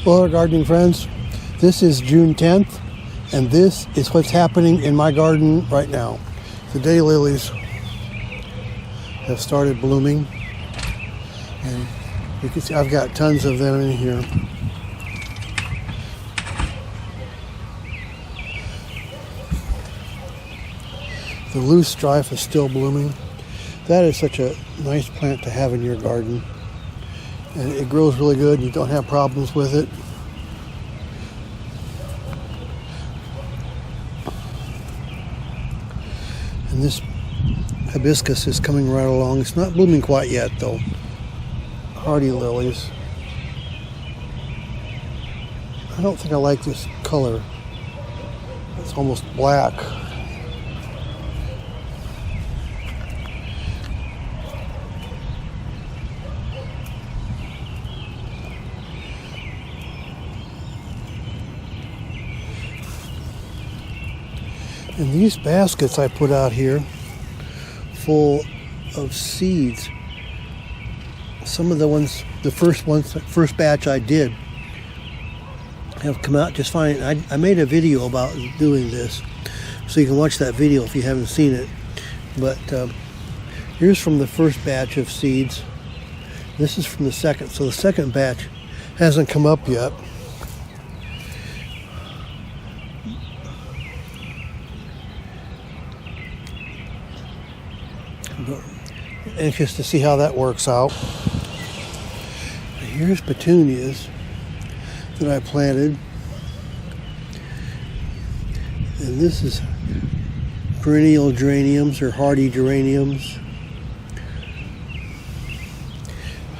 Hello, gardening friends. This is June 10th, and this is what's happening in my garden right now. The daylilies have started blooming, and you can see I've got tons of them in here. The loose strife is still blooming. That is such a nice plant to have in your garden. And it grows really good. You don't have problems with it. And this hibiscus is coming right along. It's not blooming quite yet though. Hardy lilies. I don't think I like this color. It's almost black. And these baskets I put out here full of seeds. Some of the ones, the first batch I did have come out just fine. I made a video about doing this, so you can watch that video if you haven't seen it. But here's from the first batch of seeds. This is from the second. So the second batch hasn't come up yet. Anxious to see how that works out. Here's petunias that I planted, and this is perennial geraniums or hardy geraniums.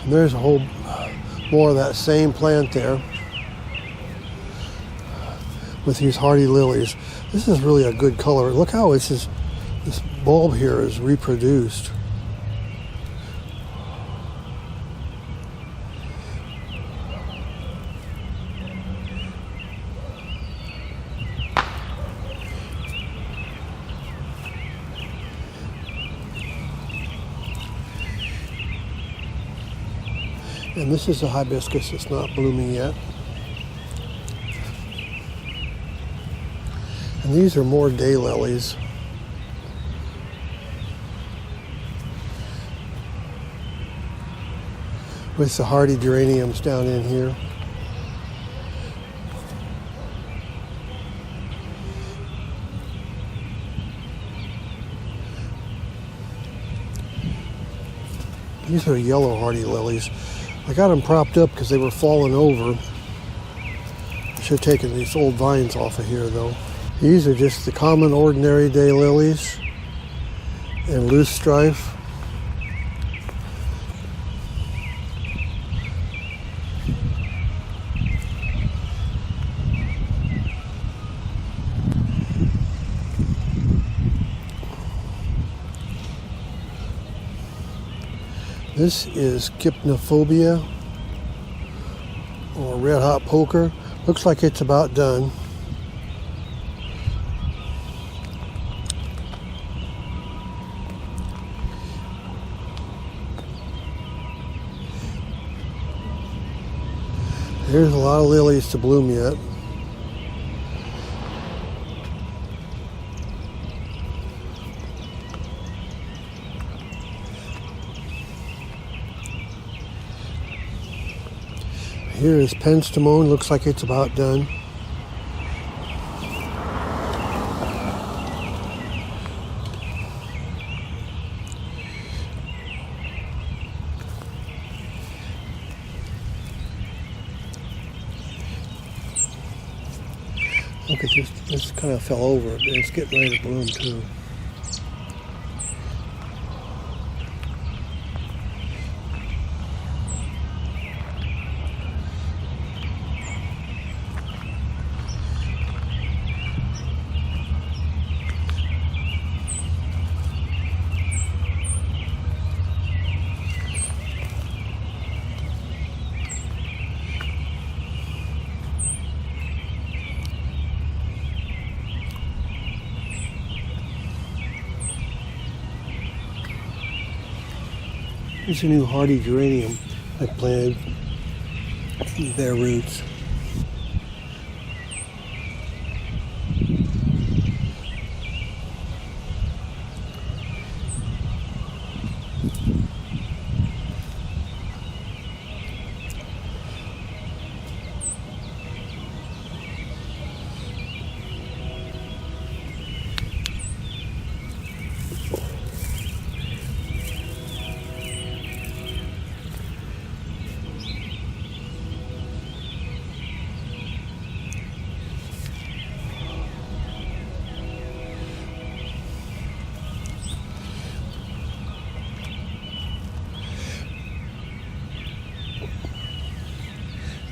And there's a whole more of that same plant there with these hardy lilies. This is really a good color. Look how this bulb here is reproduced. And this is a hibiscus. It's not blooming yet. And these are more daylilies. With the hardy geraniums down in here. These are yellow hardy lilies. I got them propped up because they were falling over. I should have taken these old vines off of here though. These are just the common ordinary daylilies and loose strife. This is Cypnophobia or red hot poker. Looks like it's about done. There's a lot of lilies to bloom yet. Here is penstemon, looks like it's about done. Look at this, this kind of fell over, but it's getting ready to bloom too. Here's a new hardy geranium I planted from bare roots.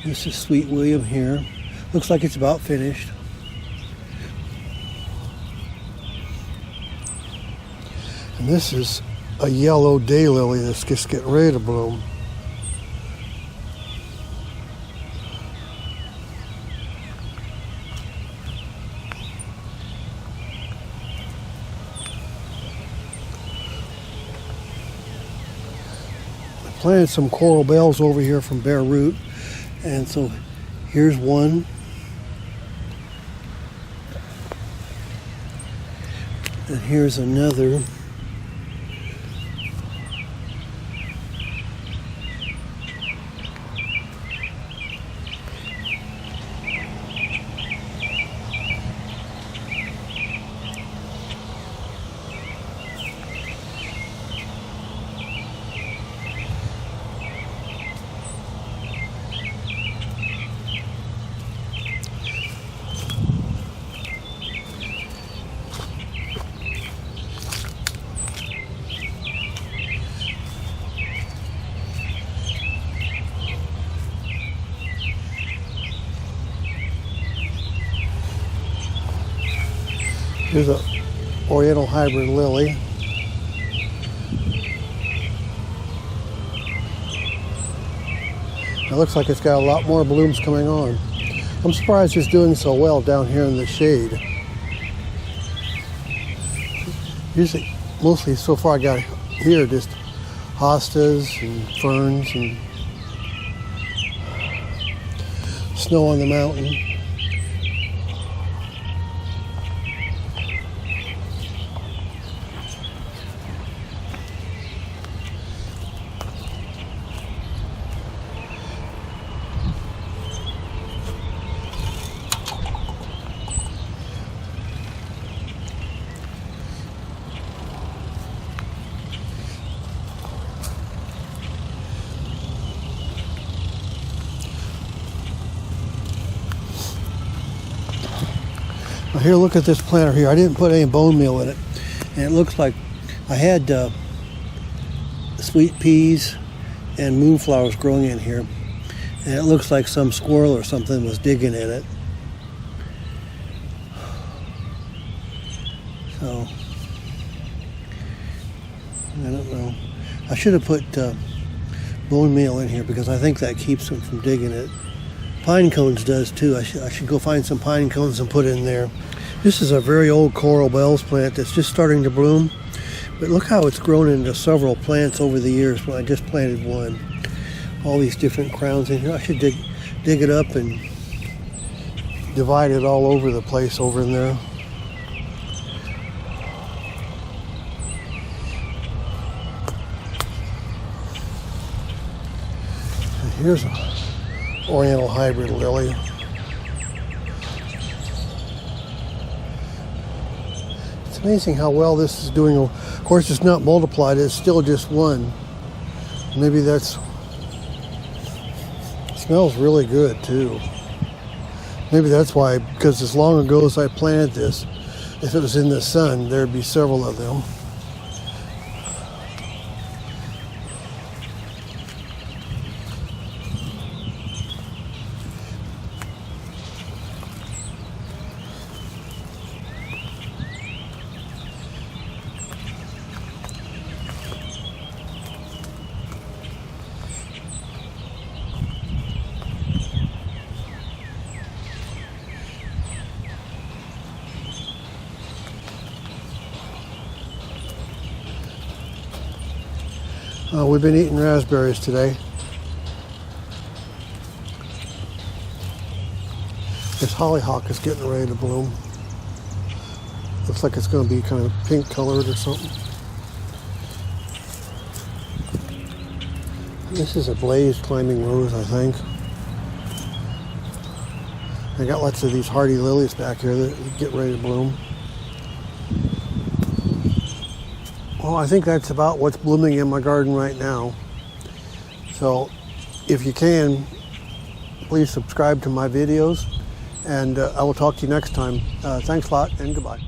This is Sweet William here. Looks like it's about finished. And this is a yellow daylily that's just getting ready to bloom. I planted some coral bells over here from bare root, and so here's one. And here's another. Here's a Oriental hybrid lily. It looks like it's got a lot more blooms coming on. I'm surprised it's doing so well down here in the shade. Usually, mostly so far I got here just hostas and ferns and snow on the mountain. Now here, look at this planter here. I didn't put any bone meal in it, and it looks like I had sweet peas and moonflowers growing in here, and it looks like some squirrel or something was digging in it. So I don't know. I should have put bone meal in here because I think that keeps them from digging it. Pine cones does too. I should go find some pine cones and put it in there. This is a very old coral bells plant that's just starting to bloom. But look how it's grown into several plants over the years when I just planted one. All these different crowns in here. I should dig it up and divide it all over the place over in there. And here's a Oriental hybrid lily. It's amazing how well this is doing. Of course, it's not multiplied, it's still just one. Maybe that's, it smells really good too. Maybe that's why, because as long ago as I planted this, if it was in the sun, there'd be several of them. We've been eating raspberries today. This hollyhock is getting ready to bloom. Looks like it's going to be kind of pink colored or something. This is a blazed climbing rose, I think. I got lots of these hardy lilies back here that get ready to bloom. Well, I think that's about what's blooming in my garden right now. So if you can, please subscribe to my videos, and I will talk to you next time. Thanks a lot, and goodbye.